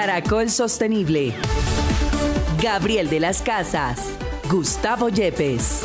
Caracol Sostenible. Gabriel de las Casas, Gustavo Yepes.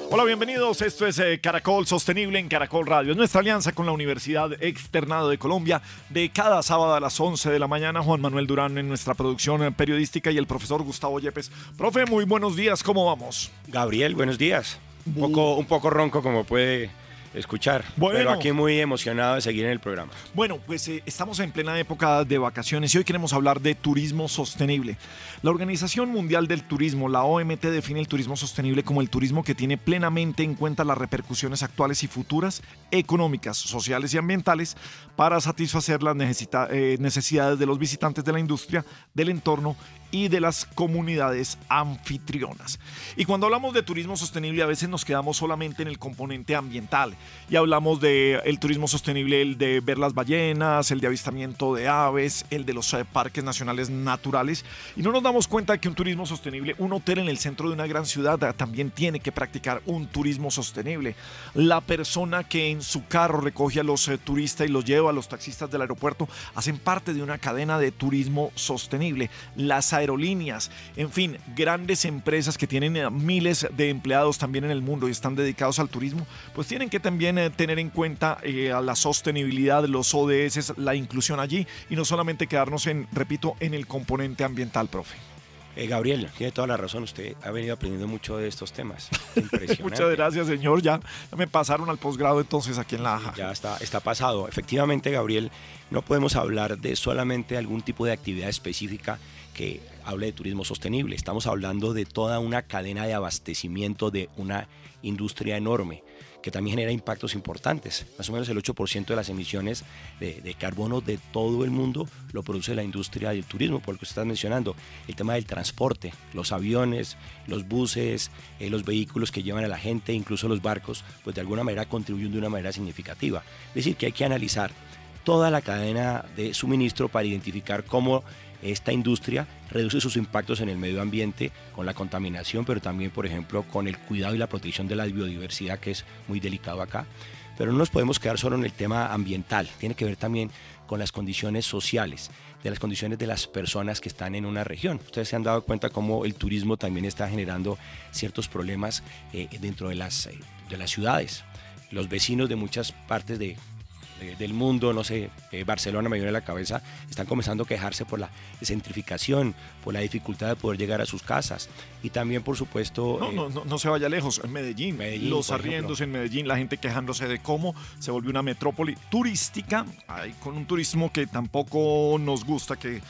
Hola, bienvenidos. Esto es Caracol Sostenible en Caracol Radio. Es nuestra alianza con la Universidad Externado de Colombia. De cada sábado a las 11 de la mañana, Juan Manuel Durán en nuestra producción periodística y el profesor Gustavo Yepes. Profe, muy buenos días. ¿Cómo vamos? Gabriel, buenos días. Un poco ronco, como puede escuchar, pero aquí muy emocionado de seguir en el programa. Bueno, pues estamos en plena época de vacaciones y hoy queremos hablar de turismo sostenible. La Organización Mundial del Turismo, la OMT, define el turismo sostenible como el turismo que tiene plenamente en cuenta las repercusiones actuales y futuras, económicas, sociales y ambientales, para satisfacer las necesidades de los visitantes de la industria, del entorno y de las comunidades anfitrionas. Y cuando hablamos de turismo sostenible, a veces nos quedamos solamente en el componente ambiental y hablamos del turismo sostenible, el de ver las ballenas, el de avistamiento de aves, el de los parques nacionales naturales, y no nos damos cuenta de que un turismo sostenible, un hotel en el centro de una gran ciudad también tiene que practicar un turismo sostenible. La persona que en su carro recoge a los turistas y los lleva a los taxistas del aeropuerto hacen parte de una cadena de turismo sostenible. Las aerolíneas, en fin, grandes empresas que tienen miles de empleados también en el mundo y están dedicados al turismo, pues tienen que también tener en cuenta a la sostenibilidad, los ODS, la inclusión allí y no solamente quedarnos repito, en el componente ambiental, profe. Gabriel, tiene toda la razón, usted ha venido aprendiendo mucho de estos temas. Impresionante. Muchas gracias, señor, ya me pasaron al posgrado entonces aquí en la AJA. Ya está pasado. Efectivamente, Gabriel, no podemos hablar de solamente algún tipo de actividad específica que hable de turismo sostenible. Estamos hablando de toda una cadena de abastecimiento de una industria enorme que también genera impactos importantes. Más o menos el 8% de las emisiones de carbono de todo el mundo lo produce la industria del turismo, por lo que usted está mencionando. El tema del transporte, los aviones, los buses, los vehículos que llevan a la gente, incluso los barcos, pues de alguna manera contribuyen de una manera significativa. Es decir, que hay que analizar toda la cadena de suministro para identificar cómo esta industria reduce sus impactos en el medio ambiente con la contaminación, pero también, por ejemplo, con el cuidado y la protección de la biodiversidad, que es muy delicado acá. Pero no nos podemos quedar solo en el tema ambiental, tiene que ver también con las condiciones sociales, de las condiciones de las personas que están en una región. Ustedes se han dado cuenta cómo el turismo también está generando ciertos problemas dentro de las ciudades. Los vecinos de muchas partes del mundo, no sé, Barcelona me viene a la cabeza, están comenzando a quejarse por la gentrificación, por la dificultad de poder llegar a sus casas y también, por supuesto... No se vaya lejos, en Medellín los arriendos en Medellín, la gente quejándose de cómo se volvió una metrópoli turística, con un turismo que tampoco nos gusta, que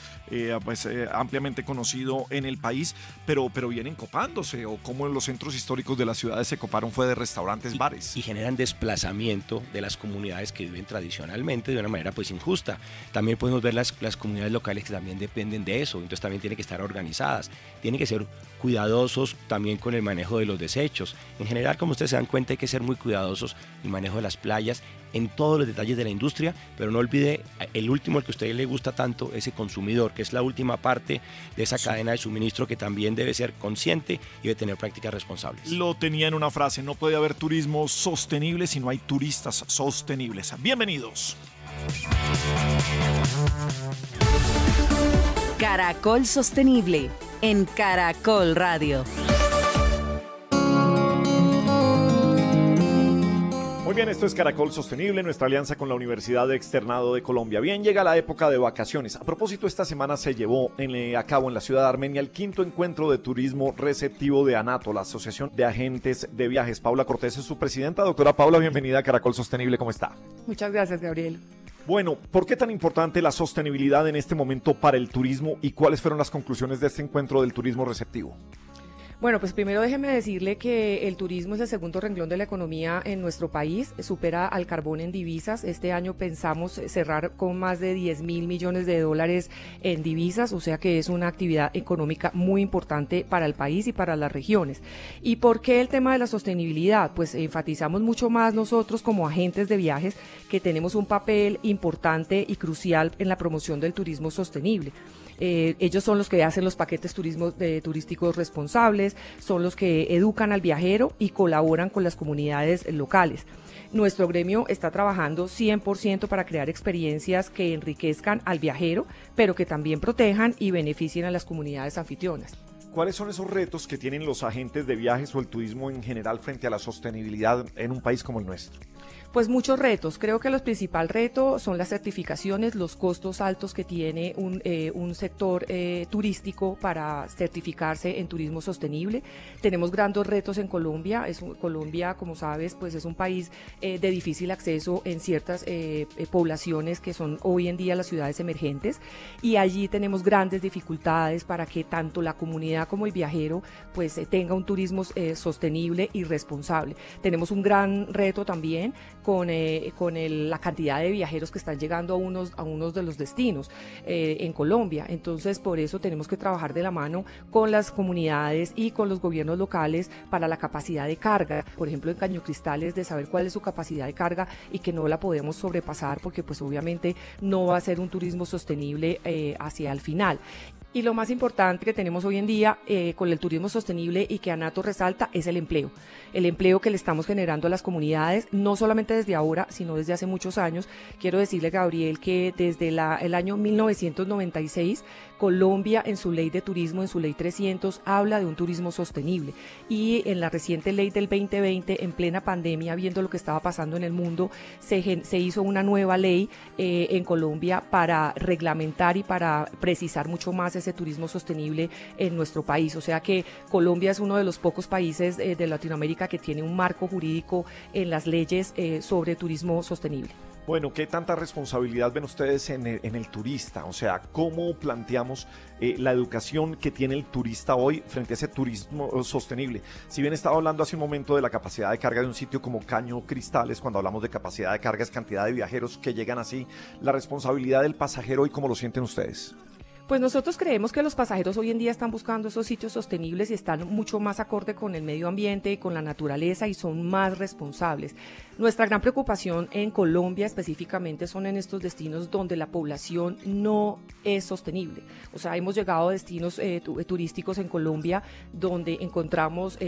ampliamente conocido en el país, pero vienen copándose, o como en los centros históricos de las ciudades se coparon fue de restaurantes, bares. Y generan desplazamiento de las comunidades que viven tradicionalmente de una manera pues injusta. También podemos ver las comunidades locales que también dependen de eso, entonces también tienen que estar organizadas, tienen que ser cuidadosos también con el manejo de los desechos. En general, como ustedes se dan cuenta, hay que ser muy cuidadosos en el manejo de las playas, en todos los detalles de la industria, pero no olvide el último, el que a usted le gusta tanto, ese consumidor, que es la última parte de esa cadena de suministro, que también debe ser consciente y debe tener prácticas responsables. Lo tenía en una frase: no puede haber turismo sostenible si no hay turistas sostenibles. Bienvenidos. Caracol Sostenible en Caracol Radio. Muy bien, esto es Caracol Sostenible, nuestra alianza con la Universidad Externado de Colombia. Bien, llega la época de vacaciones. A propósito, esta semana se llevó a cabo en la ciudad de Armenia el 5º encuentro de turismo receptivo de ANATO, la Asociación de Agentes de Viajes. Paula Cortés es su presidenta. Doctora Paula, bienvenida a Caracol Sostenible. ¿Cómo está? Muchas gracias, Gabriel. Bueno, ¿por qué tan importante la sostenibilidad en este momento para el turismo y cuáles fueron las conclusiones de este encuentro del turismo receptivo? Bueno, pues primero déjeme decirle que el turismo es el segundo renglón de la economía en nuestro país, supera al carbón en divisas. Este año pensamos cerrar con más de 10.000 millones de dólares en divisas, o sea que es una actividad económica muy importante para el país y para las regiones. ¿Y por qué el tema de la sostenibilidad? Pues enfatizamos mucho más nosotros como agentes de viajes que tenemos un papel importante y crucial en la promoción del turismo sostenible. Ellos son los que hacen los paquetes turísticos responsables, son los que educan al viajero y colaboran con las comunidades locales. Nuestro gremio está trabajando 100% para crear experiencias que enriquezcan al viajero, pero que también protejan y beneficien a las comunidades anfitrionas. ¿Cuáles son esos retos que tienen los agentes de viajes o el turismo en general frente a la sostenibilidad en un país como el nuestro? Pues muchos retos. Creo que los principal reto son las certificaciones, los costos altos que tiene un sector turístico para certificarse en turismo sostenible. Tenemos grandes retos en Colombia. Colombia, como sabes, pues es un país de difícil acceso en ciertas poblaciones que son hoy en día las ciudades emergentes, y allí tenemos grandes dificultades para que tanto la comunidad como el viajero pues tenga un turismo sostenible y responsable. Tenemos un gran reto también con la cantidad de viajeros que están llegando a unos de los destinos en Colombia. Entonces, por eso tenemos que trabajar de la mano con las comunidades y con los gobiernos locales para la capacidad de carga. Por ejemplo, en Caño Cristales, de saber cuál es su capacidad de carga y que no la podemos sobrepasar, porque pues obviamente no va a ser un turismo sostenible hacia el final. Y lo más importante que tenemos hoy en día con el turismo sostenible y que ANATO resalta es el empleo que le estamos generando a las comunidades, no solamente desde ahora, sino desde hace muchos años. Quiero decirle, Gabriel, que desde el año 1996, Colombia en su ley de turismo, en su ley 300, habla de un turismo sostenible, y en la reciente ley del 2020, en plena pandemia, viendo lo que estaba pasando en el mundo, se hizo una nueva ley en Colombia para reglamentar y para precisar mucho más ese turismo sostenible en nuestro país. O sea que Colombia es uno de los pocos países de Latinoamérica que tiene un marco jurídico en las leyes sobre turismo sostenible. Bueno, ¿qué tanta responsabilidad ven ustedes en el turista? O sea, ¿cómo planteamos la educación que tiene el turista hoy frente a ese turismo sostenible? Si bien estaba hablando hace un momento de la capacidad de carga de un sitio como Caño Cristales, cuando hablamos de capacidad de carga es cantidad de viajeros que llegan así, la responsabilidad del pasajero hoy, ¿cómo lo sienten ustedes? Pues nosotros creemos que los pasajeros hoy en día están buscando esos sitios sostenibles y están mucho más acorde con el medio ambiente, con la naturaleza, y son más responsables. Nuestra gran preocupación en Colombia específicamente son en estos destinos donde la población no es sostenible. O sea, hemos llegado a destinos turísticos en Colombia donde encontramos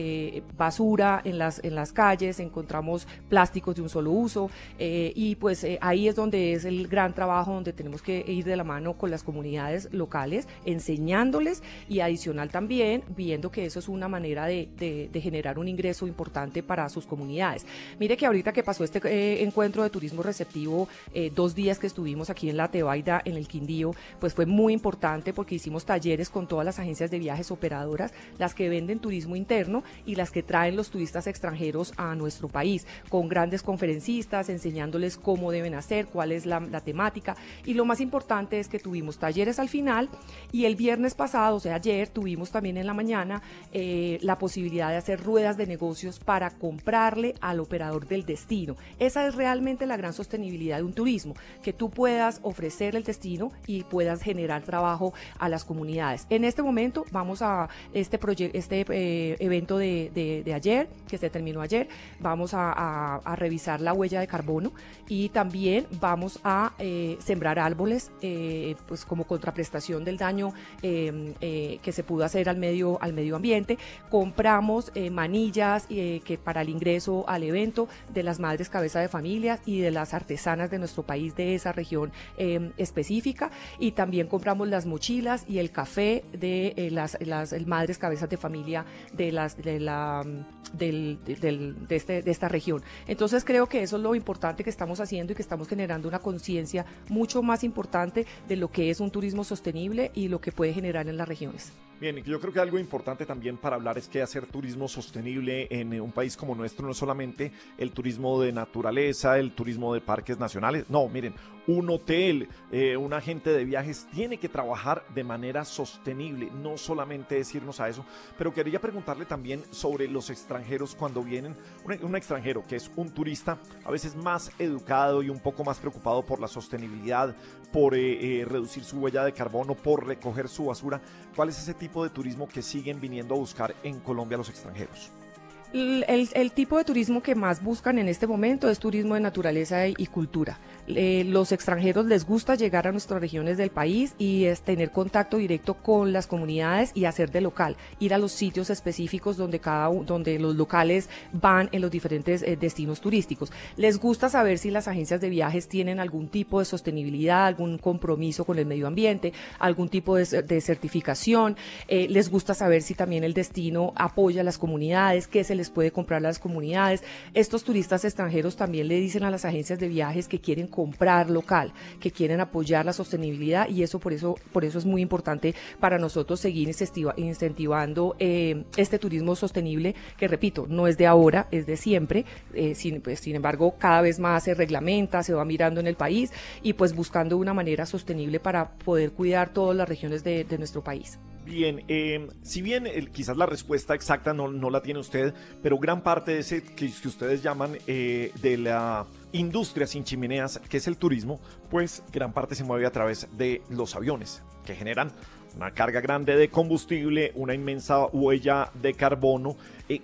basura en las calles, encontramos plásticos de un solo uso, y pues ahí es donde es el gran trabajo, donde tenemos que ir de la mano con las comunidades locales, enseñándoles, y adicional también viendo que eso es una manera de generar un ingreso importante para sus comunidades. Mire que ahorita que pasó este encuentro de turismo receptivo, 2 días que estuvimos aquí en La Tebaida, en el Quindío, pues fue muy importante porque hicimos talleres con todas las agencias de viajes operadoras, las que venden turismo interno y las que traen los turistas extranjeros a nuestro país, con grandes conferencistas enseñándoles cómo deben hacer, cuál es la temática, y lo más importante es que tuvimos talleres al final, y el viernes pasado, o sea ayer, tuvimos también en la mañana la posibilidad de hacer ruedas de negocios para comprarle al operador del destino. Esa es realmente la gran sostenibilidad de un turismo, que tú puedas ofrecer el destino y puedas generar trabajo a las comunidades. En este momento vamos a este evento de ayer, que se terminó ayer, vamos a revisar la huella de carbono, y también vamos a sembrar árboles pues como contraprestación del daño que se pudo hacer al medio ambiente. Compramos manillas que para el ingreso al evento de las madres cabeza de familia y de las artesanas de nuestro país, de esa región específica, y también compramos las mochilas y el café de las madres cabezas de familia de esta región. Entonces creo que eso es lo importante que estamos haciendo, y que estamos generando una conciencia mucho más importante de lo que es un turismo sostenible y lo que puede generar en las regiones. Bien, yo creo que algo importante también para hablar es que hacer turismo sostenible en un país como nuestro no es solamente el turismo de naturaleza, el turismo de parques nacionales. No, miren, un hotel, un agente de viajes tiene que trabajar de manera sostenible, no solamente es irnos a eso. Pero quería preguntarle también sobre los extranjeros cuando vienen, un extranjero que es un turista, a veces más educado y un poco más preocupado por la sostenibilidad, por reducir su huella de carbono, por recoger su basura. ¿Cuál es ese tipo de turismo que siguen viniendo a buscar en Colombia los extranjeros? El tipo de turismo que más buscan en este momento es turismo de naturaleza y cultura. Los extranjeros les gusta llegar a nuestras regiones del país y es tener contacto directo con las comunidades y hacer de local, ir a los sitios específicos donde los locales van en los diferentes destinos turísticos. Les gusta saber si las agencias de viajes tienen algún tipo de sostenibilidad, algún compromiso con el medio ambiente, algún tipo de certificación. Les gusta saber si también el destino apoya a las comunidades, qué se les puede comprar a las comunidades. Estos turistas extranjeros también le dicen a las agencias de viajes que quieren comprar local, que quieren apoyar la sostenibilidad y eso por eso es muy importante para nosotros seguir incentivando este turismo sostenible que, repito, no es de ahora, es de siempre. Sin embargo, cada vez más se reglamenta, se va mirando en el país y pues buscando una manera sostenible para poder cuidar todas las regiones de nuestro país. Bien, si bien quizás la respuesta exacta no la tiene usted, pero gran parte de ese que ustedes llaman de la industria sin chimeneas, que es el turismo, pues gran parte se mueve a través de los aviones, que generan una carga grande de combustible, una inmensa huella de carbono.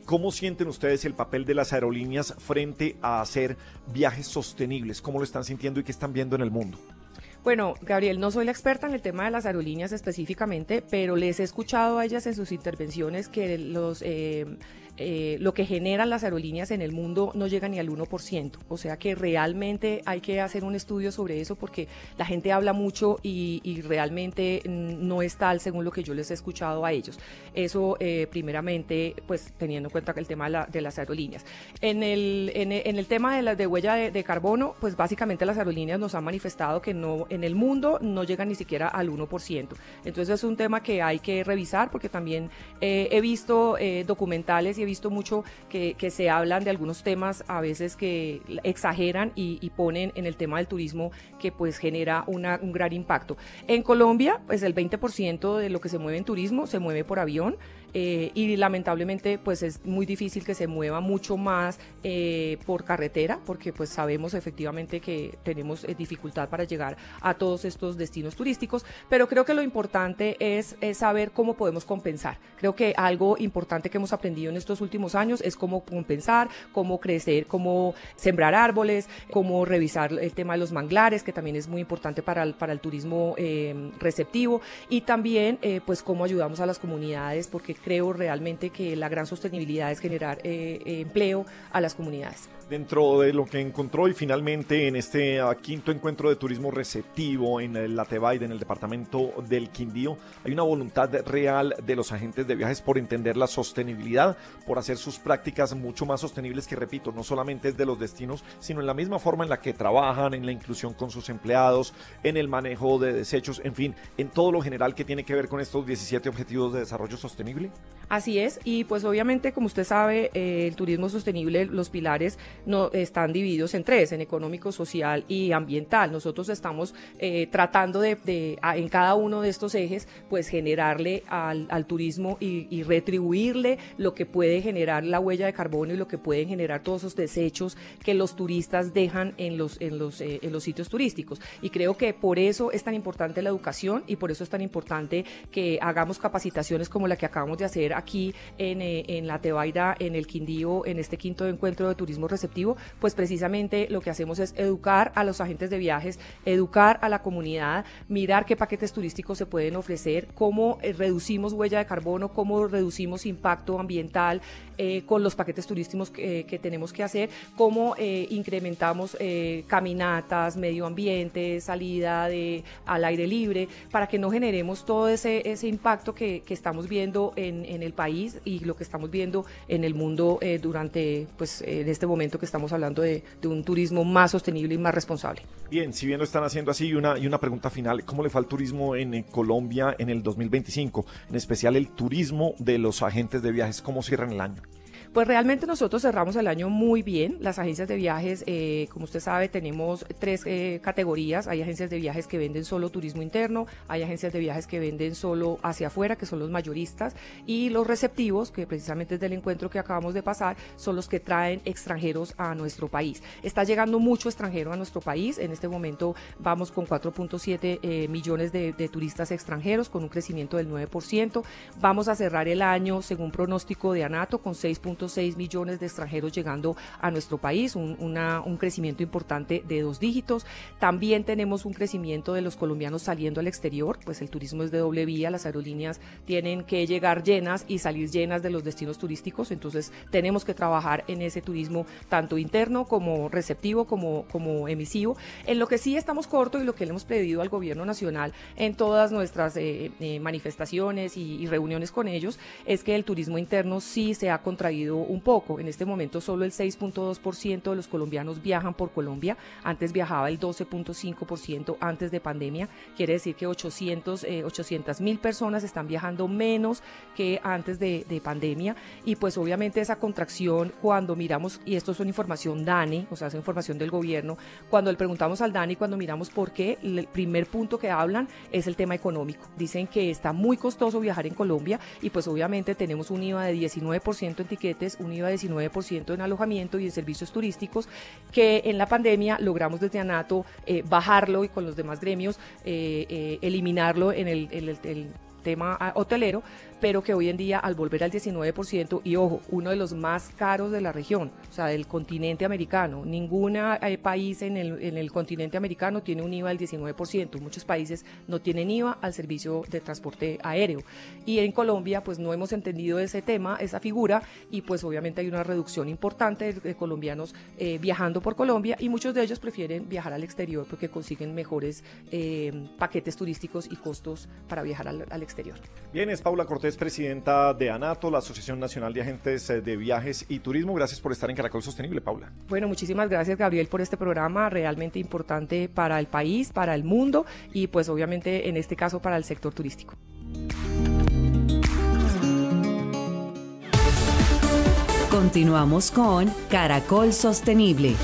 ¿Cómo sienten ustedes el papel de las aerolíneas frente a hacer viajes sostenibles? ¿Cómo lo están sintiendo y qué están viendo en el mundo? Bueno, Gabriel, no soy la experta en el tema de las aerolíneas específicamente, pero les he escuchado a ellas en sus intervenciones que lo que generan las aerolíneas en el mundo no llega ni al 1%. O sea que realmente hay que hacer un estudio sobre eso porque la gente habla mucho y realmente no es tal según lo que yo les he escuchado a ellos. Eso primeramente, pues teniendo en cuenta el tema de las aerolíneas. En el tema de huella de carbono, pues básicamente las aerolíneas nos han manifestado que no, en el mundo no llegan ni siquiera al 1%. Entonces es un tema que hay que revisar porque también he visto documentales y he visto mucho que se hablan de algunos temas a veces que exageran y ponen en el tema del turismo que pues genera un gran impacto. En Colombia, pues el 20% de lo que se mueve en turismo se mueve por avión. Y lamentablemente pues es muy difícil que se mueva mucho más por carretera porque pues sabemos efectivamente que tenemos dificultad para llegar a todos estos destinos turísticos, pero creo que lo importante es saber cómo podemos compensar. Creo que algo importante que hemos aprendido en estos últimos años es cómo compensar, cómo crecer, cómo sembrar árboles, cómo revisar el tema de los manglares, que también es muy importante para el turismo receptivo, y también pues cómo ayudamos a las comunidades, porque creo realmente que la gran sostenibilidad es generar empleo a las comunidades. Dentro de lo que encontró y finalmente en este quinto encuentro de turismo receptivo en el Atebaida, en el departamento del Quindío, hay una voluntad real de los agentes de viajes por entender la sostenibilidad, por hacer sus prácticas mucho más sostenibles, que repito, no solamente es de los destinos, sino en la misma forma en la que trabajan, en la inclusión con sus empleados, en el manejo de desechos, en fin, en todo lo general que tiene que ver con estos 17 objetivos de desarrollo sostenible. Así es, y pues obviamente, como usted sabe, el turismo sostenible, los pilares no están divididos en tres: en económico, social y ambiental. Nosotros estamos tratando en cada uno de estos ejes pues generarle al turismo y retribuirle lo que puede generar la huella de carbono y lo que pueden generar todos esos desechos que los turistas dejan en los sitios turísticos. Y creo que por eso es tan importante la educación y por eso es tan importante que hagamos capacitaciones como la que acabamos de hacer aquí en la Atebaida, en el Quindío, en este quinto encuentro de turismo receptivo. Pues precisamente lo que hacemos es educar a los agentes de viajes, educar a la comunidad, mirar qué paquetes turísticos se pueden ofrecer, cómo reducimos huella de carbono, cómo reducimos impacto ambiental con los paquetes turísticos que tenemos que hacer, cómo incrementamos caminatas, medio ambiente, salida al aire libre, para que no generemos todo ese impacto que estamos viendo en el país y lo que estamos viendo en el mundo durante pues en este momento que estamos hablando de un turismo más sostenible y más responsable. Bien, si bien lo están haciendo así, y una pregunta final: ¿cómo le fue al turismo en Colombia en el 2025? En especial el turismo de los agentes de viajes, ¿cómo cierran el año? Pues realmente nosotros cerramos el año muy bien. Las agencias de viajes, como usted sabe, tenemos tres categorías. Hay agencias de viajes que venden solo turismo interno, hay agencias de viajes que venden solo hacia afuera, que son los mayoristas, y los receptivos, que precisamente es del encuentro que acabamos de pasar, son los que traen extranjeros a nuestro país. Está llegando mucho extranjero a nuestro país. En este momento vamos con 4.7 millones de turistas extranjeros, con un crecimiento del 9%. Vamos a cerrar el año, según pronóstico de ANATO, con 6.2 2.6 millones de extranjeros llegando a nuestro país, un crecimiento importante de 2 dígitos. También tenemos un crecimiento de los colombianos saliendo al exterior, pues el turismo es de doble vía, las aerolíneas tienen que llegar llenas y salir llenas de los destinos turísticos, entonces tenemos que trabajar en ese turismo tanto interno como receptivo, como emisivo. En lo que sí estamos cortos y lo que le hemos pedido al gobierno nacional en todas nuestras manifestaciones y reuniones con ellos es que el turismo interno sí se ha contraído un poco. En este momento solo el 6.2% de los colombianos viajan por Colombia, antes viajaba el 12.5% antes de pandemia, quiere decir que 800.000 personas están viajando menos que antes de pandemia, y pues obviamente esa contracción cuando miramos, y esto es una información DANE, o sea, es información del gobierno, cuando le preguntamos al DANE, cuando miramos por qué, el primer punto que hablan es el tema económico. Dicen que está muy costoso viajar en Colombia y pues obviamente tenemos un IVA de 19% en tiquetes, un IVA de 19% en alojamiento y en servicios turísticos, que en la pandemia logramos desde ANATO bajarlo y con los demás gremios eliminarlo en el tema hotelero, pero que hoy en día al volver al 19%, y ojo, uno de los más caros de la región, o sea, del continente americano, ningún país en el continente americano tiene un IVA del 19%, muchos países no tienen IVA al servicio de transporte aéreo, y en Colombia pues no hemos entendido ese tema, esa figura, y pues obviamente hay una reducción importante de colombianos viajando por Colombia, y muchos de ellos prefieren viajar al exterior porque consiguen mejores paquetes turísticos y costos para viajar al exterior. Bien, es Paula Cortés, presidenta de ANATO, la Asociación Nacional de Agentes de Viajes y Turismo. Gracias por estar en Caracol Sostenible, Paula. Bueno, muchísimas gracias, Gabriel, por este programa realmente importante para el país, para el mundo y pues obviamente en este caso para el sector turístico. Continuamos con Caracol Sostenible.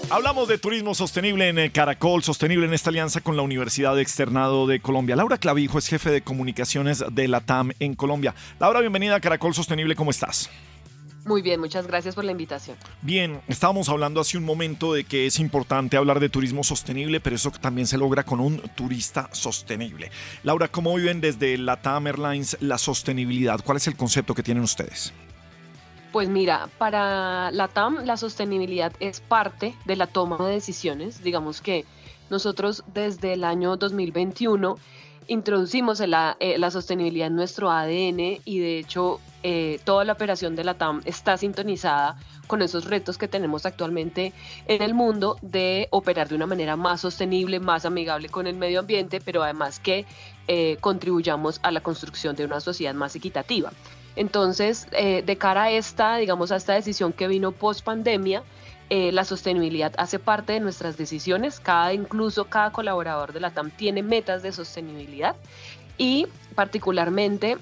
Hablamos de turismo sostenible en Caracol Sostenible en esta alianza con la Universidad Externado de Colombia. Laura Clavijo es jefe de comunicaciones de LATAM en Colombia. Laura, bienvenida a Caracol Sostenible, ¿cómo estás? Muy bien, muchas gracias por la invitación. Bien, estábamos hablando hace un momento de que es importante hablar de turismo sostenible, pero eso también se logra con un turista sostenible. Laura, ¿cómo viven desde LATAM Airlines la sostenibilidad? ¿Cuál es el concepto que tienen ustedes? Pues mira, para LATAM la sostenibilidad es parte de la toma de decisiones. Digamos que nosotros desde el año 2021 introducimos la sostenibilidad en nuestro ADN y de hecho toda la operación de LATAM está sintonizada con esos retos que tenemos actualmente en el mundo de operar de una manera más sostenible, más amigable con el medio ambiente, pero además que contribuyamos a la construcción de una sociedad más equitativa. Entonces, de cara a esta decisión que vino post pandemia, la sostenibilidad hace parte de nuestras decisiones. Incluso cada colaborador de LATAM tiene metas de sostenibilidad y particularmente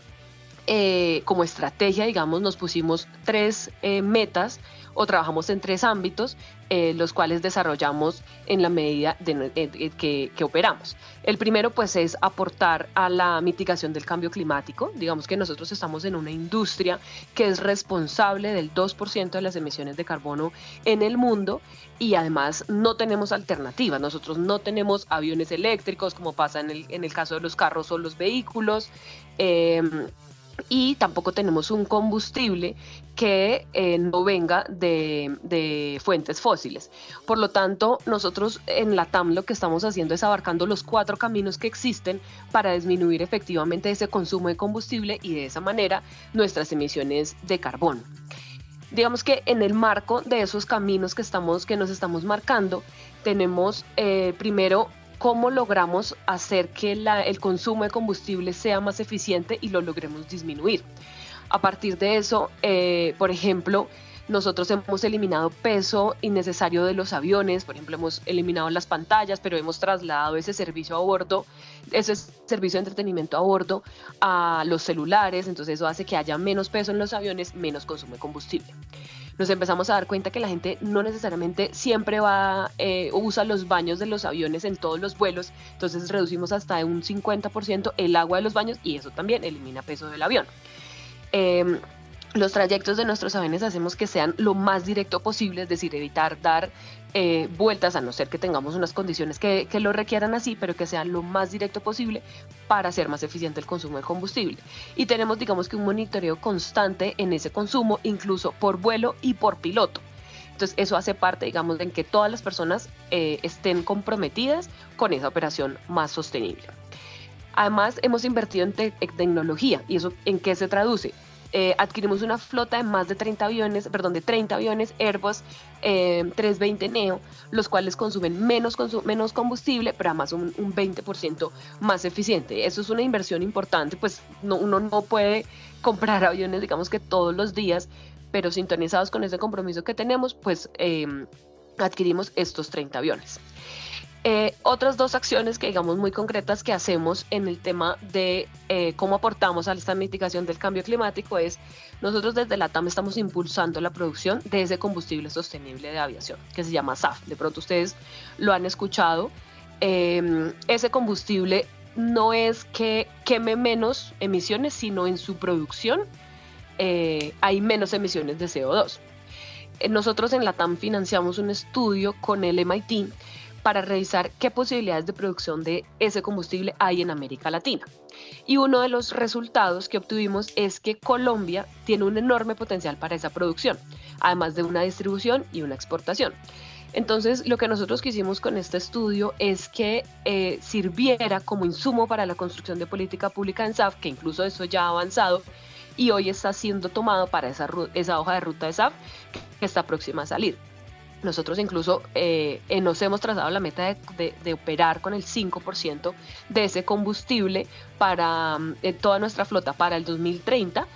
como estrategia, nos pusimos 3 metas o trabajamos en 3 ámbitos, los cuales desarrollamos en la medida que operamos. El primero pues es aportar a la mitigación del cambio climático. Digamos que nosotros estamos en una industria que es responsable del 2% de las emisiones de carbono en el mundo y además no tenemos alternativas. Nosotros no tenemos aviones eléctricos como pasa en el caso de los carros o los vehículos, y tampoco tenemos un combustible que no venga de fuentes fósiles. Por lo tanto, nosotros en LATAM lo que estamos haciendo es abarcando los 4 caminos que existen para disminuir efectivamente ese consumo de combustible y de esa manera nuestras emisiones de carbono. Digamos que en el marco de esos caminos que nos estamos marcando, tenemos primero cómo logramos hacer que el consumo de combustible sea más eficiente y lo logremos disminuir. A partir de eso, por ejemplo, nosotros hemos eliminado peso innecesario de los aviones, por ejemplo, hemos eliminado las pantallas, pero hemos trasladado ese servicio a bordo, ese servicio de entretenimiento a bordo a los celulares, entonces eso hace que haya menos peso en los aviones, menos consumo de combustible. Nos empezamos a dar cuenta que la gente no necesariamente siempre usa los baños de los aviones en todos los vuelos, entonces reducimos hasta un 50% el agua de los baños y eso también elimina peso del avión. los trayectos de nuestros aviones hacemos que sean lo más directo posible, es decir, evitar dar vueltas, a no ser que tengamos unas condiciones que lo requieran así, pero que sean lo más directo posible para hacer más eficiente el consumo de combustible. Y tenemos, digamos que un monitoreo constante en ese consumo, incluso por vuelo y por piloto. Entonces eso hace parte, digamos, de en que todas las personas estén comprometidas con esa operación más sostenible. Además, hemos invertido en tecnología. ¿Y eso en qué se traduce? Adquirimos una flota de más de 30 aviones Airbus 320 Neo, los cuales consumen menos combustible, pero además un 20% más eficiente. Eso es una inversión importante, pues uno no puede comprar aviones, digamos que todos los días, pero sintonizados con ese compromiso que tenemos, pues adquirimos estos 30 aviones. Otras dos acciones que digamos muy concretas que hacemos en el tema de cómo aportamos a esta mitigación del cambio climático es, nosotros desde la TAM estamos impulsando la producción de ese combustible sostenible de aviación, que se llama SAF. De pronto ustedes lo han escuchado. Ese combustible no es que queme menos emisiones, sino en su producción hay menos emisiones de CO2. Nosotros en la TAM financiamos un estudio con el MIT para revisar qué posibilidades de producción de ese combustible hay en América Latina. Y uno de los resultados que obtuvimos es que Colombia tiene un enorme potencial para esa producción, además de una distribución y una exportación. Entonces, lo que nosotros quisimos con este estudio es que sirviera como insumo para la construcción de política pública en SAF, que incluso eso ya ha avanzado y hoy está siendo tomado para esa hoja de ruta de SAF que está próxima a salir. Nosotros incluso nos hemos trazado la meta de operar con el 5% de ese combustible para toda nuestra flota para el 2030,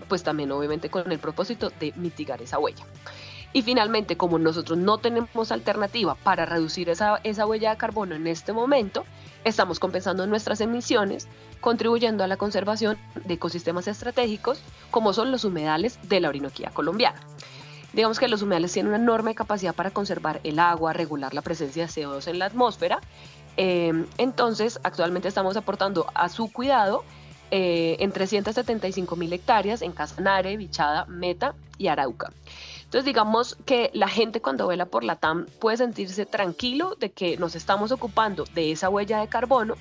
pues también obviamente con el propósito de mitigar esa huella. Y finalmente, como nosotros no tenemos alternativa para reducir esa huella de carbono en este momento, estamos compensando nuestras emisiones, contribuyendo a la conservación de ecosistemas estratégicos como son los humedales de la Orinoquía colombiana. Digamos que los humedales tienen una enorme capacidad para conservar el agua, regular la presencia de CO2 en la atmósfera. Entonces, actualmente estamos aportando a su cuidado en 375.000 hectáreas en Casanare, Bichada, Meta y Arauca. Entonces, digamos que la gente cuando vuela por la TAM puede sentirse tranquilo de que nos estamos ocupando de esa huella de carbono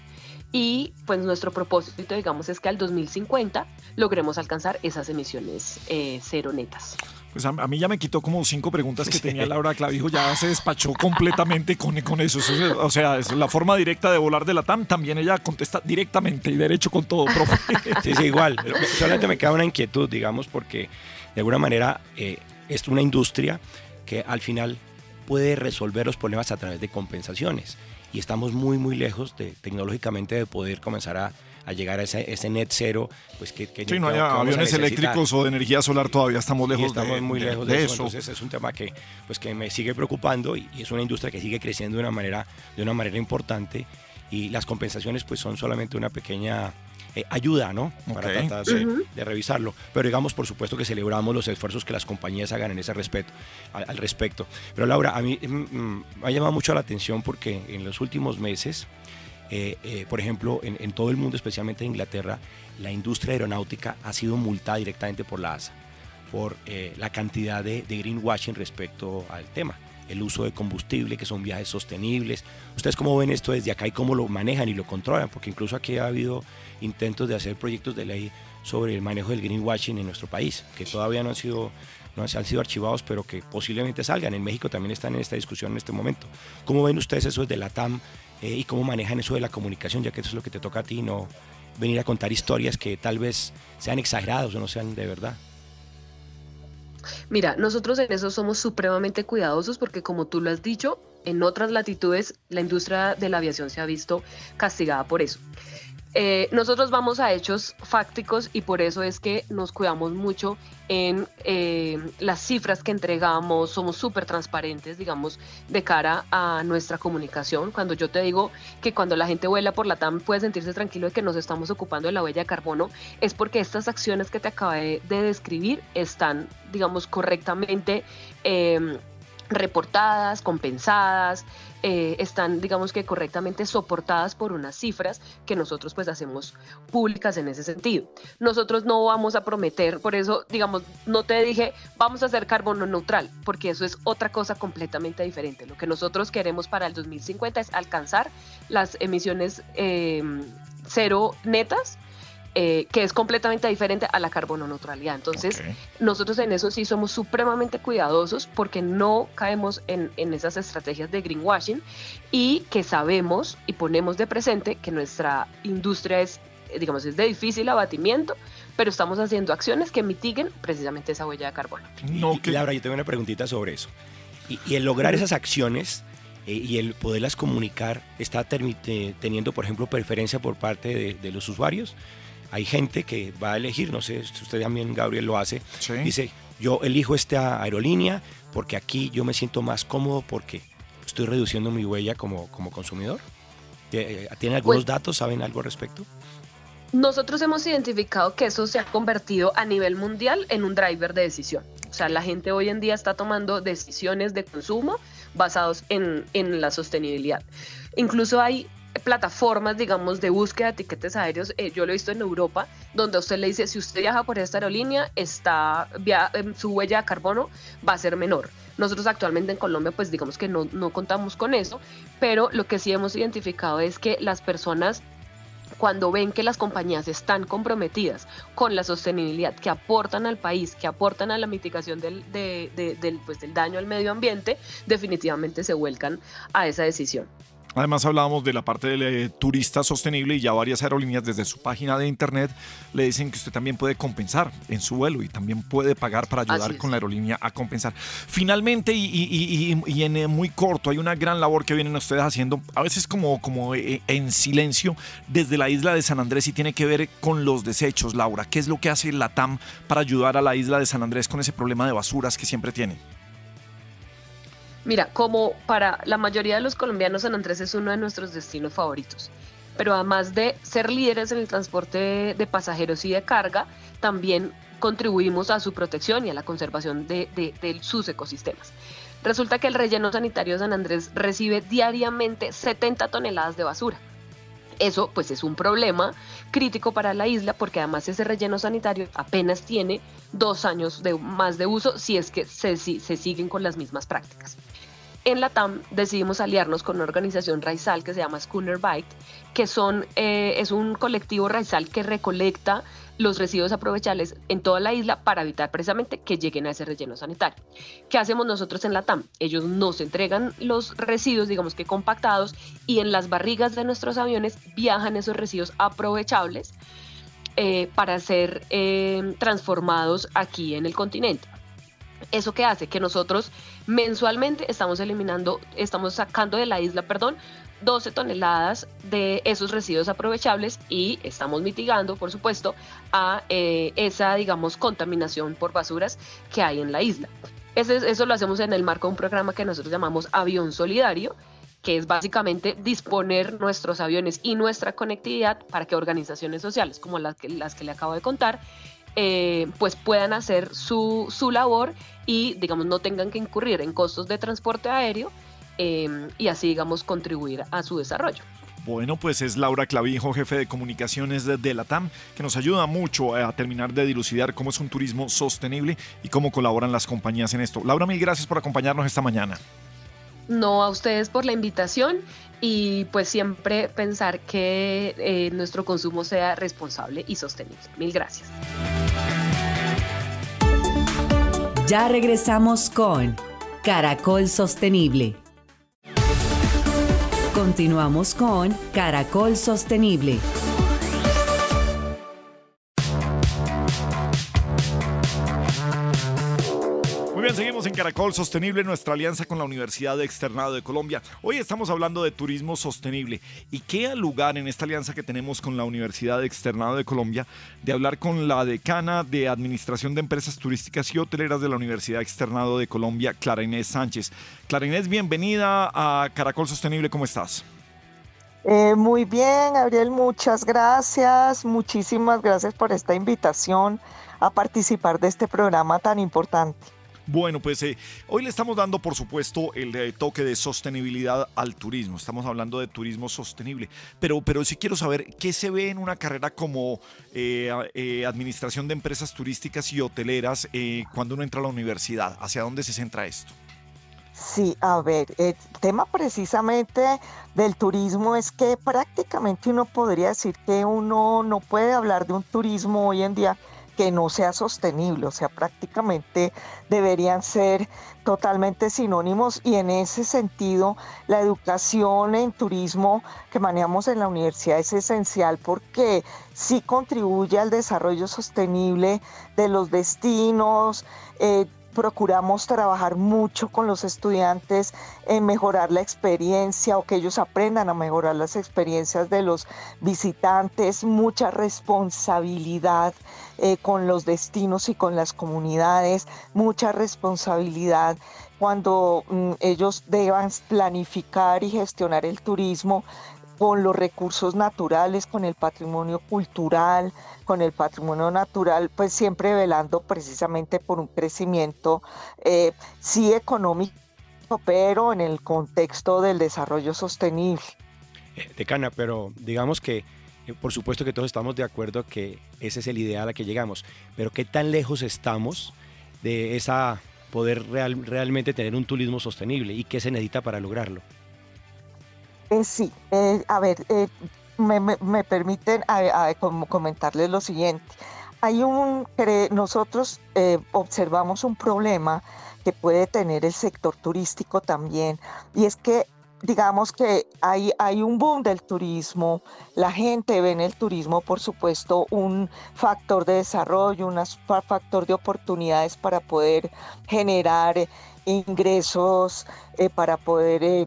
y pues nuestro propósito, digamos, es que al 2050 logremos alcanzar esas emisiones cero netas. Pues a mí ya me quitó como 5 preguntas que tenía Laura Clavijo, ya se despachó completamente con eso. O sea, es la forma directa de volar de la TAM, también ella contesta directamente y derecho con todo, profe. Sí, igual. Solamente me queda una inquietud, digamos, porque de alguna manera es una industria que al final puede resolver los problemas a través de compensaciones. Y estamos muy, muy lejos tecnológicamente de poder comenzar a llegar a ese net cero, pues que sí, no hay aviones eléctricos o de energía solar, todavía estamos lejos. Estamos muy lejos de eso. Entonces es un tema que me sigue preocupando y es una industria que sigue creciendo de una manera importante y las compensaciones pues son solamente una pequeña ayuda, ¿no? Para tratar de revisarlo. Pero digamos, por supuesto que celebramos los esfuerzos que las compañías hagan en ese al respecto. Pero Laura, a mí me ha llamado mucho la atención porque en los últimos meses, por ejemplo, en todo el mundo, especialmente en Inglaterra, la industria aeronáutica ha sido multada directamente por la ASA por la cantidad de greenwashing respecto al tema. El uso de combustible, que son viajes sostenibles. ¿Ustedes cómo ven esto desde acá y cómo lo manejan y lo controlan? Porque incluso aquí ha habido intentos de hacer proyectos de ley sobre el manejo del greenwashing en nuestro país, que todavía no han sido archivados, pero que posiblemente salgan. En México también están en esta discusión en este momento. ¿Cómo ven ustedes eso desde la TAM y cómo manejan eso de la comunicación, ya que eso es lo que te toca a ti, no venir a contar historias que tal vez sean exageradas o no sean de verdad? Mira, nosotros en eso somos supremamente cuidadosos porque, como tú lo has dicho, en otras latitudes la industria de la aviación se ha visto castigada por eso. Nosotros vamos a hechos fácticos y por eso es que nos cuidamos mucho en las cifras que entregamos, somos súper transparentes, digamos, de cara a nuestra comunicación. Cuando yo te digo que cuando la gente vuela por la TAM puede sentirse tranquilo de que nos estamos ocupando de la huella de carbono, es porque estas acciones que te acabé de describir están, digamos, correctamente reportadas, compensadas, están, digamos que correctamente soportadas por unas cifras que nosotros pues hacemos públicas en ese sentido. Nosotros no vamos a prometer, por eso, digamos, no te dije, vamos a hacer carbono neutral, porque eso es otra cosa completamente diferente. Lo que nosotros queremos para el 2050 es alcanzar las emisiones cero netas, que es completamente diferente a la carbono neutralidad. Entonces, nosotros en eso sí somos supremamente cuidadosos porque no caemos en esas estrategias de greenwashing y que sabemos y ponemos de presente que nuestra industria es, digamos, es de difícil abatimiento, pero estamos haciendo acciones que mitiguen precisamente esa huella de carbono. Laura, yo tengo una preguntita sobre eso. Y el lograr esas acciones y el poderlas comunicar está teniendo, por ejemplo, preferencia por parte de los usuarios. Hay gente que va a elegir, no sé si usted también, Gabriel, lo hace, dice, yo elijo esta aerolínea porque aquí yo me siento más cómodo porque estoy reduciendo mi huella como consumidor. ¿Tienen algunos datos? ¿Saben algo al respecto? Nosotros hemos identificado que eso se ha convertido a nivel mundial en un driver de decisión. O sea, la gente hoy en día está tomando decisiones de consumo basados en la sostenibilidad. Incluso hay plataformas, digamos, de búsqueda de tiquetes aéreos, yo lo he visto en Europa, donde usted le dice, si usted viaja por esta aerolínea, su huella de carbono va a ser menor. Nosotros actualmente en Colombia, pues digamos que no contamos con eso, pero lo que sí hemos identificado es que las personas, cuando ven que las compañías están comprometidas con la sostenibilidad, que aportan al país, que aportan a la mitigación del daño al medio ambiente, definitivamente se vuelcan a esa decisión. Además hablábamos de la parte del turista sostenible y ya varias aerolíneas desde su página de internet le dicen que usted también puede compensar en su vuelo y también puede pagar para ayudar con la aerolínea a compensar. Finalmente y en muy corto, hay una gran labor que vienen ustedes haciendo, a veces como en silencio, desde la isla de San Andrés y tiene que ver con los desechos. Laura, ¿qué es lo que hace LATAM para ayudar a la isla de San Andrés con ese problema de basuras que siempre tiene? Mira, como para la mayoría de los colombianos, San Andrés es uno de nuestros destinos favoritos. Pero además de ser líderes en el transporte de pasajeros y de carga, también contribuimos a su protección y a la conservación de sus ecosistemas. Resulta que el relleno sanitario de San Andrés recibe diariamente 70 toneladas de basura. Eso pues es un problema crítico para la isla porque además ese relleno sanitario apenas tiene 2 años más de uso si es que se siguen con las mismas prácticas. En LATAM decidimos aliarnos con una organización raizal que se llama Schooner Bike, que es un colectivo raizal que recolecta los residuos aprovechables en toda la isla para evitar precisamente que lleguen a ese relleno sanitario. ¿Qué hacemos nosotros en LATAM? Ellos nos entregan los residuos, digamos que compactados, y en las barrigas de nuestros aviones viajan esos residuos aprovechables para ser transformados aquí en el continente. ¿Eso qué hace? Que nosotros mensualmente estamos sacando de la isla, 12 toneladas de esos residuos aprovechables y estamos mitigando, por supuesto, a esa, digamos, contaminación por basuras que hay en la isla. Eso lo hacemos en el marco de un programa que nosotros llamamos Avión Solidario, que es básicamente disponer nuestros aviones y nuestra conectividad para que organizaciones sociales como las que le acabo de contar, pues puedan hacer su labor y, digamos, no tengan que incurrir en costos de transporte aéreo y así, digamos, contribuir a su desarrollo. Bueno, pues es Laura Clavijo, jefe de comunicaciones de LATAM, que nos ayuda mucho a terminar de dilucidar cómo es un turismo sostenible y cómo colaboran las compañías en esto. Laura, mil gracias por acompañarnos esta mañana. No, a ustedes por la invitación y pues siempre pensar que nuestro consumo sea responsable y sostenible. Mil gracias. Ya regresamos con Caracol Sostenible. Continuamos con Caracol Sostenible. Muy bien, seguimos en Caracol Sostenible, nuestra alianza con la Universidad Externado de Colombia. Hoy estamos hablando de turismo sostenible. ¿Y qué lugar en esta alianza que tenemos con la Universidad Externado de Colombia de hablar con la decana de Administración de Empresas Turísticas y Hoteleras de la Universidad Externado de Colombia, Clara Inés Sánchez? Clara Inés, bienvenida a Caracol Sostenible, ¿cómo estás? Muy bien, Gabriel, muchas gracias. Muchísimas gracias por esta invitación a participar de este programa tan importante. Bueno, pues hoy le estamos dando, por supuesto, el toque de sostenibilidad al turismo. Estamos hablando de turismo sostenible. Pero sí quiero saber qué se ve en una carrera como administración de empresas turísticas y hoteleras cuando uno entra a la universidad. ¿Hacia dónde se centra esto? Sí, a ver, el tema precisamente del turismo es que prácticamente uno podría decir que uno no puede hablar de un turismo hoy en día que no sea sostenible, o sea, prácticamente deberían ser totalmente sinónimos, y en ese sentido la educación en turismo que manejamos en la universidad es esencial porque sí contribuye al desarrollo sostenible de los destinos. Procuramos trabajar mucho con los estudiantes en mejorar la experiencia, o que ellos aprendan a mejorar las experiencias de los visitantes, mucha responsabilidad con los destinos y con las comunidades, mucha responsabilidad cuando ellos deban planificar y gestionar el turismo con los recursos naturales, con el patrimonio cultural, con el patrimonio natural, pues siempre velando precisamente por un crecimiento, sí económico, pero en el contexto del desarrollo sostenible. Decana, pero digamos que por supuesto que todos estamos de acuerdo que ese es el ideal a que llegamos, pero ¿qué tan lejos estamos de esa poder realmente tener un turismo sostenible y qué se necesita para lograrlo? Sí, a ver, me permiten comentarles lo siguiente. Nosotros observamos un problema que puede tener el sector turístico también, y es que digamos que hay un boom del turismo, la gente ve en el turismo, por supuesto, un factor de desarrollo, un factor de oportunidades para poder generar ingresos, para poder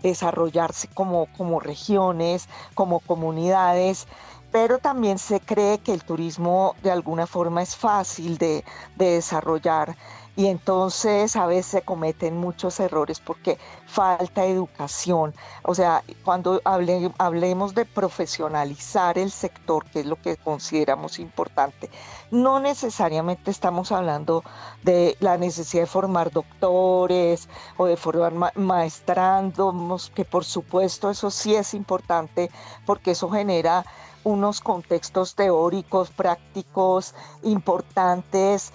desarrollarse como regiones, como comunidades, pero también se cree que el turismo de alguna forma es fácil de desarrollar. Y entonces a veces se cometen muchos errores porque falta educación. O sea, cuando hablemos de profesionalizar el sector, que es lo que consideramos importante, no necesariamente estamos hablando de la necesidad de formar doctores o de formar maestrandos, que por supuesto eso sí es importante porque eso genera unos contextos teóricos, prácticos, importantes,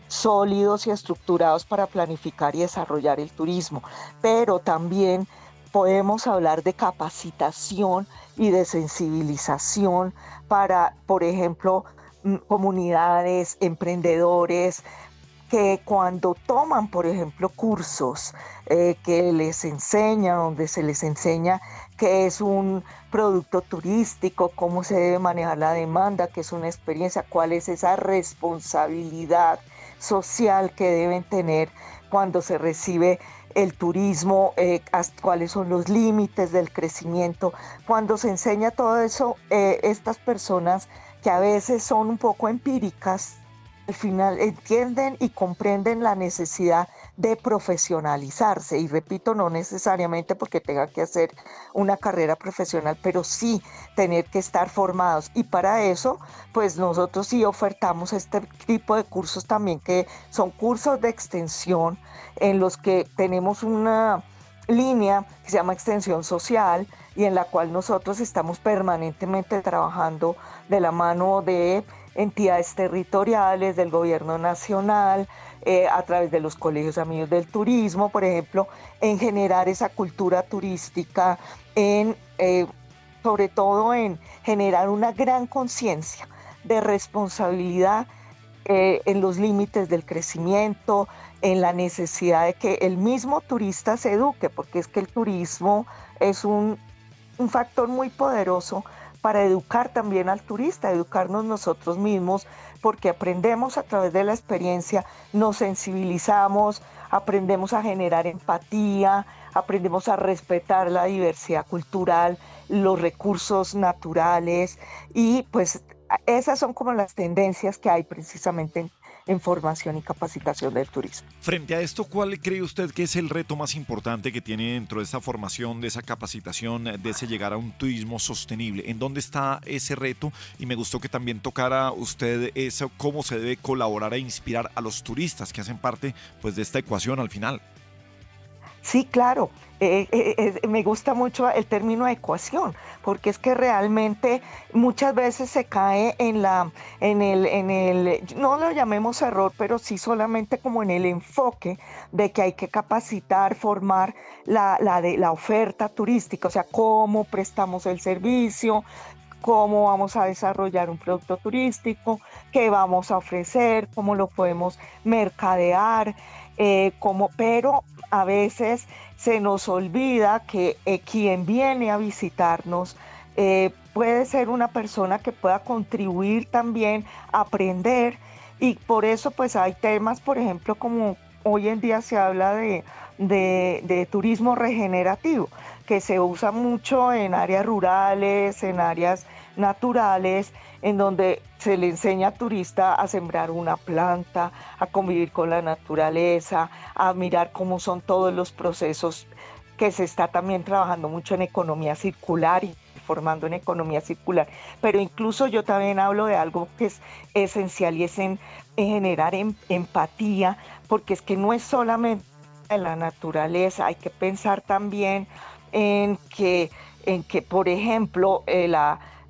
sólidos y estructurados para planificar y desarrollar el turismo, pero también podemos hablar de capacitación y de sensibilización para, por ejemplo, comunidades, emprendedores, que cuando toman, por ejemplo, cursos que les enseñan, donde se les enseña qué es un producto turístico, cómo se debe manejar la demanda, qué es una experiencia, cuál es esa responsabilidad social que deben tener cuando se recibe el turismo, cuáles son los límites del crecimiento. Cuando se enseña todo eso, estas personas que a veces son un poco empíricas, al final entienden y comprenden la necesidad de profesionalizarse, y repito, no necesariamente porque tengan que hacer una carrera profesional, pero sí tener que estar formados, y para eso pues nosotros sí ofertamos este tipo de cursos también, que son cursos de extensión en los que tenemos una línea que se llama extensión social, y en la cual nosotros estamos permanentemente trabajando de la mano de entidades territoriales, del gobierno nacional, a través de los colegios amigos del turismo, por ejemplo, en generar esa cultura turística, sobre todo en generar una gran conciencia de responsabilidad en los límites del crecimiento, en la necesidad de que el mismo turista se eduque, porque es que el turismo es un factor muy poderoso para educar también al turista, educarnos nosotros mismos, porque aprendemos a través de la experiencia, nos sensibilizamos, aprendemos a generar empatía, aprendemos a respetar la diversidad cultural, los recursos naturales, y pues esas son como las tendencias que hay precisamente en formación y capacitación del turismo. Frente a esto, ¿cuál cree usted que es el reto más importante que tiene dentro de esta formación, de esa capacitación, de ese llegar a un turismo sostenible? ¿En dónde está ese reto? Y me gustó que también tocara usted eso, cómo se debe colaborar e inspirar a los turistas que hacen parte pues de esta ecuación al final. Sí, claro. Me gusta mucho el término ecuación, porque es que realmente muchas veces se cae no lo llamemos error, pero sí solamente como en el enfoque de que hay que capacitar, formar la oferta turística, o sea, cómo prestamos el servicio, cómo vamos a desarrollar un producto turístico, qué vamos a ofrecer, cómo lo podemos mercadear, pero a veces se nos olvida que quien viene a visitarnos puede ser una persona que pueda contribuir también, aprender, y por eso pues hay temas, por ejemplo, como hoy en día se habla de turismo regenerativo, que se usa mucho en áreas rurales, en áreas naturales, en donde se le enseña al turista a sembrar una planta, a convivir con la naturaleza, a mirar cómo son todos los procesos, que se está también trabajando mucho en economía circular y formando en economía circular. Pero incluso yo también hablo de algo que es esencial, y es en generar empatía, porque es que no es solamente en la naturaleza, hay que pensar también en que por ejemplo,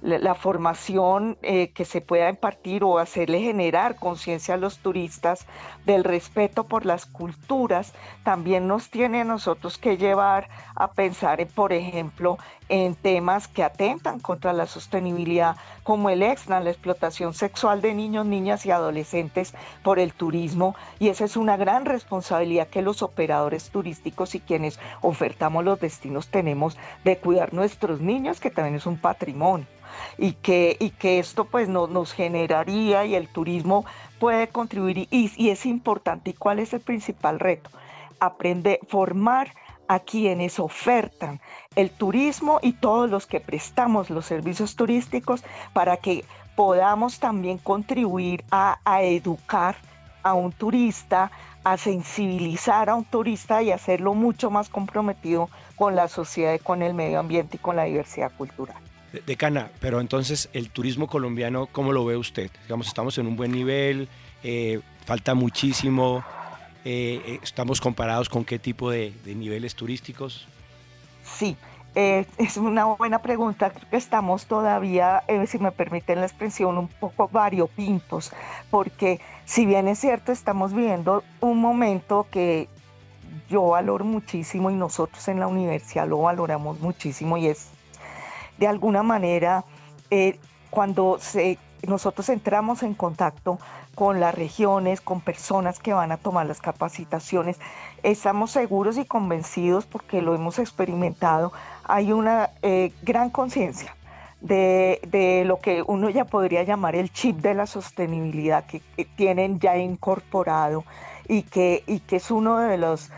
la formación que se pueda impartir o hacerle generar conciencia a los turistas del respeto por las culturas, también nos tiene a nosotros que llevar a pensar, por ejemplo, en temas que atentan contra la sostenibilidad, como el EXNA, la explotación sexual de niños, niñas y adolescentes por el turismo, y esa es una gran responsabilidad que los operadores turísticos y quienes ofertamos los destinos tenemos, de cuidar nuestros niños, que también es un patrimonio. Y que esto pues nos generaría, y el turismo puede contribuir, y es importante. ¿Y cuál es el principal reto? Aprender, formar a quienes ofertan el turismo y todos los que prestamos los servicios turísticos, para que podamos también contribuir a educar a un turista, a sensibilizar a un turista y hacerlo mucho más comprometido con la sociedad, con el medio ambiente y con la diversidad cultural. Decana, pero entonces el turismo colombiano, ¿cómo lo ve usted? Digamos, estamos en un buen nivel, falta muchísimo, estamos comparados con qué tipo de niveles turísticos. Sí, es una buena pregunta. Creo que estamos todavía, si me permiten la expresión, un poco variopintos, porque si bien es cierto, estamos viviendo un momento que yo valoro muchísimo, y nosotros en la universidad lo valoramos muchísimo, y es de alguna manera cuando nosotros entramos en contacto con las regiones, con personas que van a tomar las capacitaciones, estamos seguros y convencidos, porque lo hemos experimentado, hay una gran conciencia de lo que uno ya podría llamar el chip de la sostenibilidad, que tienen ya incorporado, y que es uno de los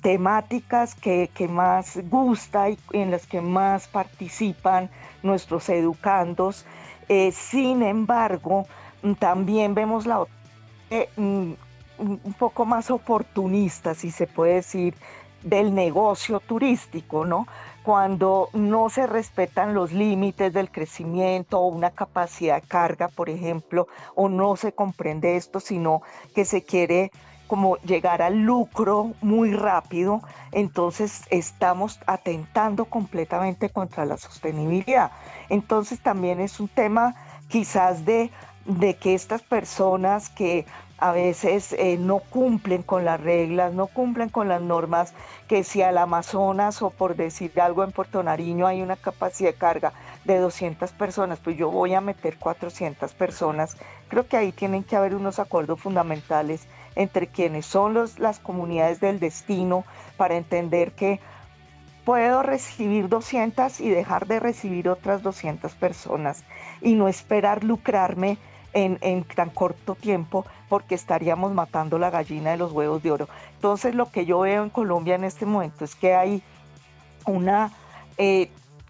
temáticas que más gusta y en las que más participan nuestros educandos. Sin embargo, también vemos la otra, un poco más oportunista, si se puede decir, del negocio turístico, ¿no? Cuando no se respetan los límites del crecimiento o una capacidad de carga, por ejemplo, o no se comprende esto, sino que se quiere como llegar al lucro muy rápido, entonces estamos atentando completamente contra la sostenibilidad. Entonces también es un tema quizás de que estas personas que a veces no cumplen con las reglas, no cumplen con las normas, que si al Amazonas, o por decir algo en Puerto Nariño, hay una capacidad de carga de 200 personas, pues yo voy a meter 400 personas. Creo que ahí tienen que haber unos acuerdos fundamentales entre quienes son las comunidades del destino, para entender que puedo recibir 200 y dejar de recibir otras 200 personas, y no esperar lucrarme en tan corto tiempo, porque estaríamos matando la gallina de los huevos de oro. Entonces lo que yo veo en Colombia en este momento es que hay una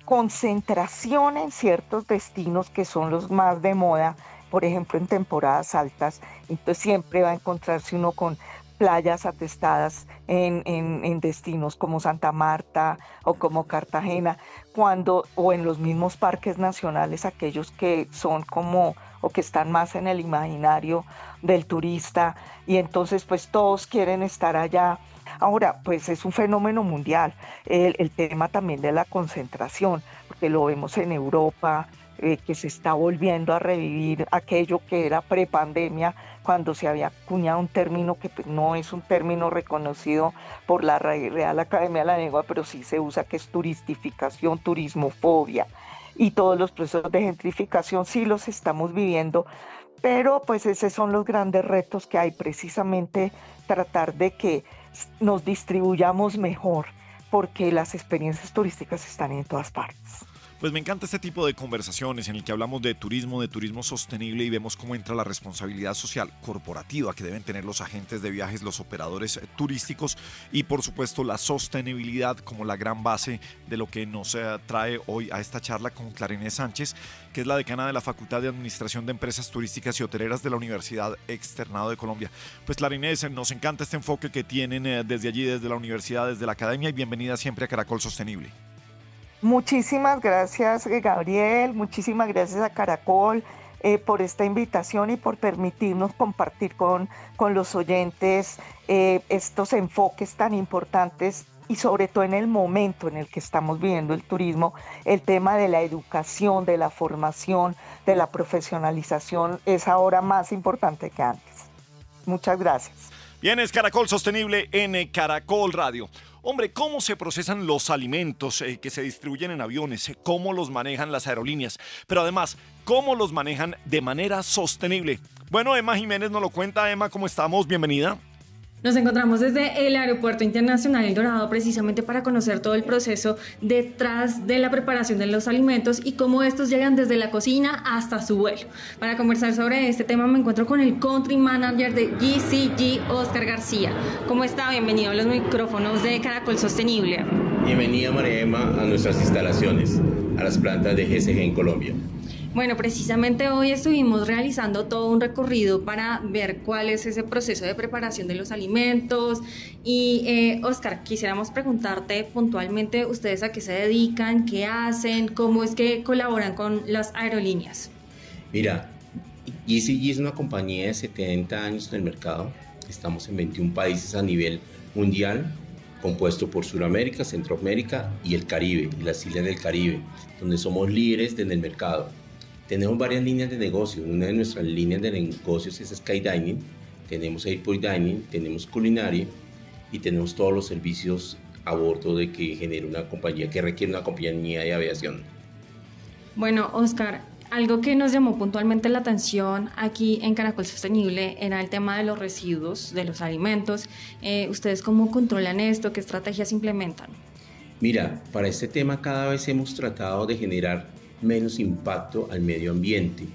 concentración en ciertos destinos que son los más de moda por ejemplo, en temporadas altas. Entonces siempre va a encontrarse uno con playas atestadas en destinos como Santa Marta o como Cartagena, o en los mismos parques nacionales, aquellos que son como o que están más en el imaginario del turista, y entonces pues todos quieren estar allá. Ahora, pues es un fenómeno mundial, el tema también de la concentración, porque lo vemos en Europa, que se está volviendo a revivir aquello que era prepandemia, cuando se había acuñado un término que pues no es un término reconocido por la Real Academia de la Lengua, pero sí se usa, que es turistificación, turismofobia, y todos los procesos de gentrificación sí los estamos viviendo, pero pues esos son los grandes retos que hay, precisamente tratar de que nos distribuyamos mejor, porque las experiencias turísticas están en todas partes. Pues me encanta este tipo de conversaciones en el que hablamos de turismo sostenible, y vemos cómo entra la responsabilidad social corporativa que deben tener los agentes de viajes, los operadores turísticos, y por supuesto la sostenibilidad como la gran base de lo que nos trae hoy a esta charla con Clara Inés Sánchez, que es la decana de la Facultad de Administración de Empresas Turísticas y Hoteleras de la Universidad Externado de Colombia. Pues Clara Inés, nos encanta este enfoque que tienen desde allí, desde la universidad, desde la academia, y bienvenida siempre a Caracol Sostenible. Muchísimas gracias, Gabriel, muchísimas gracias a Caracol por esta invitación y por permitirnos compartir con los oyentes estos enfoques tan importantes, y sobre todo en el momento en el que estamos viviendo el turismo, el tema de la educación, de la formación, de la profesionalización es ahora más importante que antes. Muchas gracias. Bien, es Caracol Sostenible en Caracol Radio. Hombre, ¿cómo se procesan los alimentos que se distribuyen en aviones? ¿Cómo los manejan las aerolíneas? Pero además, ¿cómo los manejan de manera sostenible? Bueno, Emma Jiménez nos lo cuenta. Emma, ¿cómo estamos? Bienvenida. Nos encontramos desde el Aeropuerto Internacional El Dorado precisamente para conocer todo el proceso detrás de la preparación de los alimentos y cómo estos llegan desde la cocina hasta su vuelo. Para conversar sobre este tema me encuentro con el Country Manager de GCG, Oscar García. ¿Cómo está? Bienvenido a los micrófonos de Caracol Sostenible. Bienvenida, María Emma, a nuestras instalaciones, a las plantas de GCG en Colombia. Bueno, precisamente hoy estuvimos realizando todo un recorrido para ver cuál es ese proceso de preparación de los alimentos. Y Oscar, quisiéramos preguntarte puntualmente, ¿ustedes a qué se dedican? ¿Qué hacen? ¿Cómo es que colaboran con las aerolíneas? Mira, GCG es una compañía de 70 años en el mercado. Estamos en 21 países a nivel mundial, compuesto por Sudamérica, Centroamérica y el Caribe, y las islas del Caribe, donde somos líderes en el mercado. Tenemos varias líneas de negocio. Una de nuestras líneas de negocios es Skydining, tenemos Airport Dining, tenemos Culinary y tenemos todos los servicios a bordo de que genera una compañía, que requiere una compañía de aviación. Bueno, Oscar, algo que nos llamó puntualmente la atención aquí en Caracol Sostenible era el tema de los residuos de los alimentos. ¿Ustedes cómo controlan esto? ¿Qué estrategias implementan? Mira, para este tema cada vez hemos tratado de generar menos impacto al medio ambiente,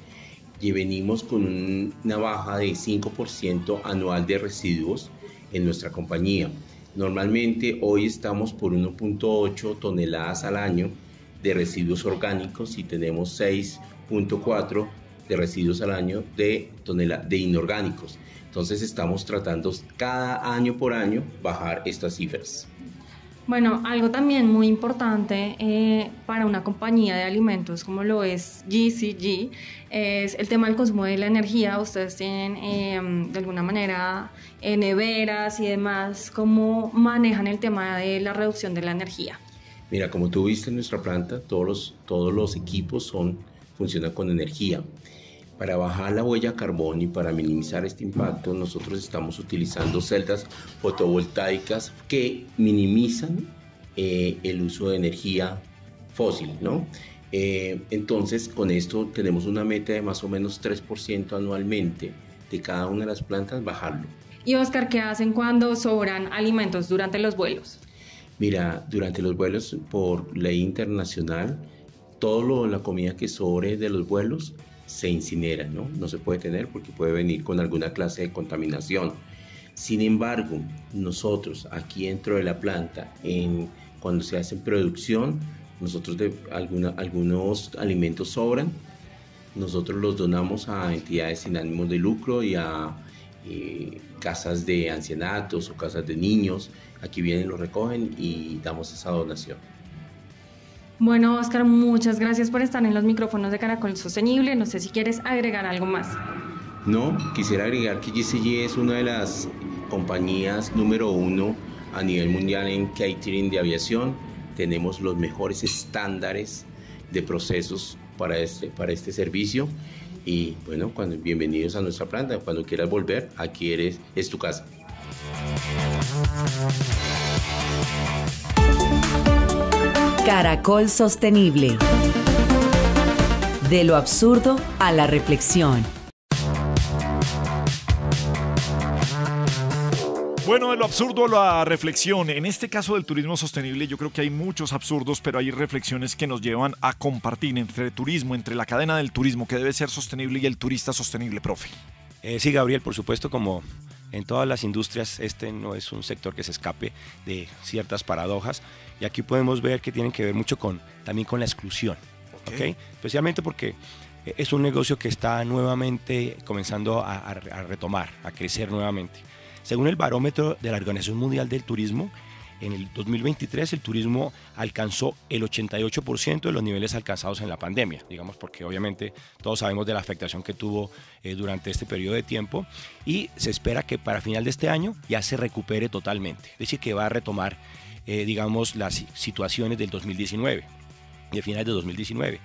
y venimos con una baja de 5% anual de residuos en nuestra compañía. Normalmente hoy estamos por 1.8 toneladas al año de residuos orgánicos y tenemos 6.4 de residuos al año de inorgánicos. Entonces estamos tratando cada año por año bajar estas cifras. Bueno, algo también muy importante para una compañía de alimentos como lo es GCG es el tema del consumo de la energía. Ustedes tienen de alguna manera neveras y demás. ¿Cómo manejan el tema de la reducción de la energía? Mira, como tú viste en nuestra planta, todos los equipos funcionan con energía. Para bajar la huella de carbono y para minimizar este impacto, nosotros estamos utilizando celdas fotovoltaicas que minimizan el uso de energía fósil, ¿no? Entonces, con esto tenemos una meta de más o menos 3% anualmente de cada una de las plantas, bajarlo. Y Oscar, ¿qué hacen cuando sobran alimentos durante los vuelos? Mira, durante los vuelos, por ley internacional, la comida que sobre de los vuelos se incinera, ¿no? No se puede tener porque puede venir con alguna clase de contaminación. Sin embargo, nosotros aquí dentro de la planta, cuando se hace producción, nosotros algunos alimentos sobran, nosotros los donamos a entidades sin ánimos de lucro y a casas de ancianatos o casas de niños. Aquí vienen, lo recogen y damos esa donación. Bueno, Óscar, muchas gracias por estar en los micrófonos de Caracol Sostenible. No sé si quieres agregar algo más. No, quisiera agregar que GCG es una de las compañías número 1 a nivel mundial en catering de aviación. Tenemos los mejores estándares de procesos para este servicio. Y bueno, bienvenidos a nuestra planta. Cuando quieras volver, aquí es tu casa. Caracol Sostenible. De lo absurdo a la reflexión. Bueno, de lo absurdo a la reflexión. En este caso del turismo sostenible yo creo que hay muchos absurdos, pero hay reflexiones que nos llevan a compartir entre turismo, entre la cadena del turismo que debe ser sostenible y el turista sostenible, profe. Sí, Gabriel, por supuesto, como en todas las industrias, este no es un sector que se escape de ciertas paradojas, y aquí podemos ver que tienen que ver mucho también con la exclusión, ¿okay? Especialmente porque es un negocio que está nuevamente comenzando a retomar, a crecer nuevamente. Según el barómetro de la Organización Mundial del Turismo, en el 2023 el turismo alcanzó el 88% de los niveles alcanzados en la pandemia, digamos, porque obviamente todos sabemos de la afectación que tuvo durante este periodo de tiempo, y se espera que para final de este año ya se recupere totalmente, es decir, que va a retomar, digamos, las situaciones del 2019, de finales de 2019.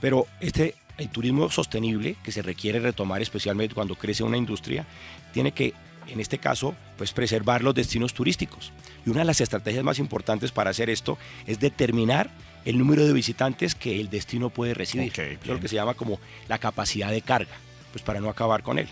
Pero el turismo sostenible que se requiere retomar, especialmente cuando crece una industria, tiene que, en este caso, pues preservar los destinos turísticos. Y una de las estrategias más importantes para hacer esto es determinar el número de visitantes que el destino puede recibir. Eso es lo que se llama como la capacidad de carga, pues para no acabar con él.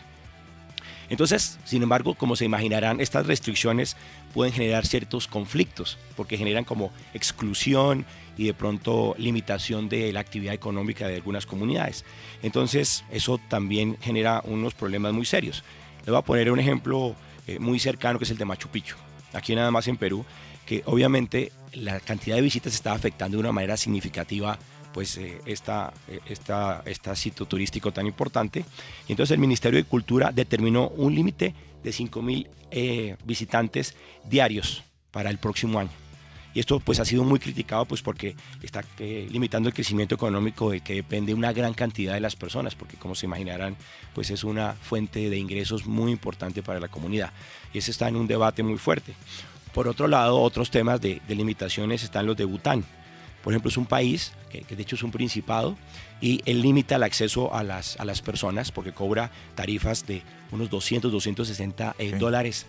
Entonces, sin embargo, como se imaginarán, estas restricciones pueden generar ciertos conflictos, porque generan como exclusión y de pronto limitación de la actividad económica de algunas comunidades. Entonces, eso también genera unos problemas muy serios. Les voy a poner un ejemplo muy cercano, que es el de Machu Picchu, aquí nada más en Perú, que obviamente la cantidad de visitas está afectando de una manera significativa pues este sitio turístico tan importante. Y entonces el Ministerio de Cultura determinó un límite de 5.000 visitantes diarios para el próximo año. Y esto pues ha sido muy criticado pues porque está limitando el crecimiento económico que depende una gran cantidad de las personas, porque como se imaginarán pues es una fuente de ingresos muy importante para la comunidad, y ese está en un debate muy fuerte. Por otro lado, otros temas de limitaciones están los de Bután. Por ejemplo, es un país que de hecho es un principado, y él limita el acceso a las personas porque cobra tarifas de unos 260 dólares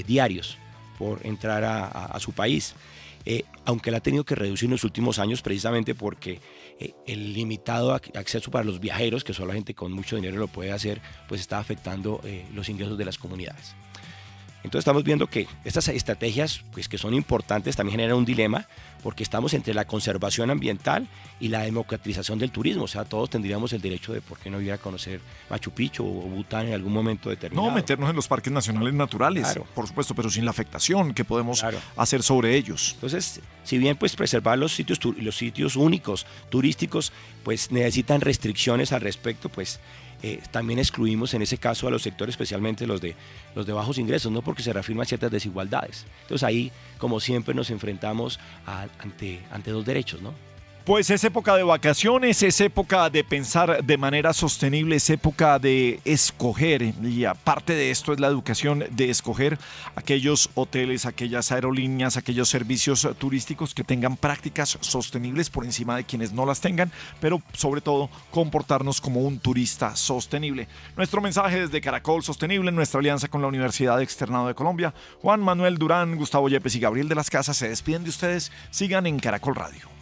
diarios por entrar a su país. Aunque él ha tenido que reducir en los últimos años precisamente porque el limitado acceso para los viajeros, que solo la gente con mucho dinero lo puede hacer, pues está afectando los ingresos de las comunidades. Entonces estamos viendo que estas estrategias, pues, que son importantes, también generan un dilema, porque estamos entre la conservación ambiental y la democratización del turismo. O sea, todos tendríamos el derecho de por qué no ir a conocer Machu Picchu o Bután en algún momento determinado. No, meternos en los parques nacionales naturales, claro, por supuesto, pero sin la afectación que podemos hacer sobre ellos. Entonces, si bien pues preservar los sitios únicos turísticos, pues necesitan restricciones al respecto, pues también excluimos en ese caso a los sectores, especialmente los de bajos ingresos, no, porque se reafirman ciertas desigualdades. Entonces ahí, como siempre, nos enfrentamos ante dos derechos, ¿no? Pues es época de vacaciones, es época de pensar de manera sostenible, es época de escoger, y aparte de esto es la educación de escoger aquellos hoteles, aquellas aerolíneas, aquellos servicios turísticos que tengan prácticas sostenibles por encima de quienes no las tengan, pero sobre todo comportarnos como un turista sostenible. Nuestro mensaje desde Caracol Sostenible, en nuestra alianza con la Universidad Externado de Colombia. Juan Manuel Durán, Gustavo Yepes y Gabriel de las Casas se despiden de ustedes. Sigan en Caracol Radio.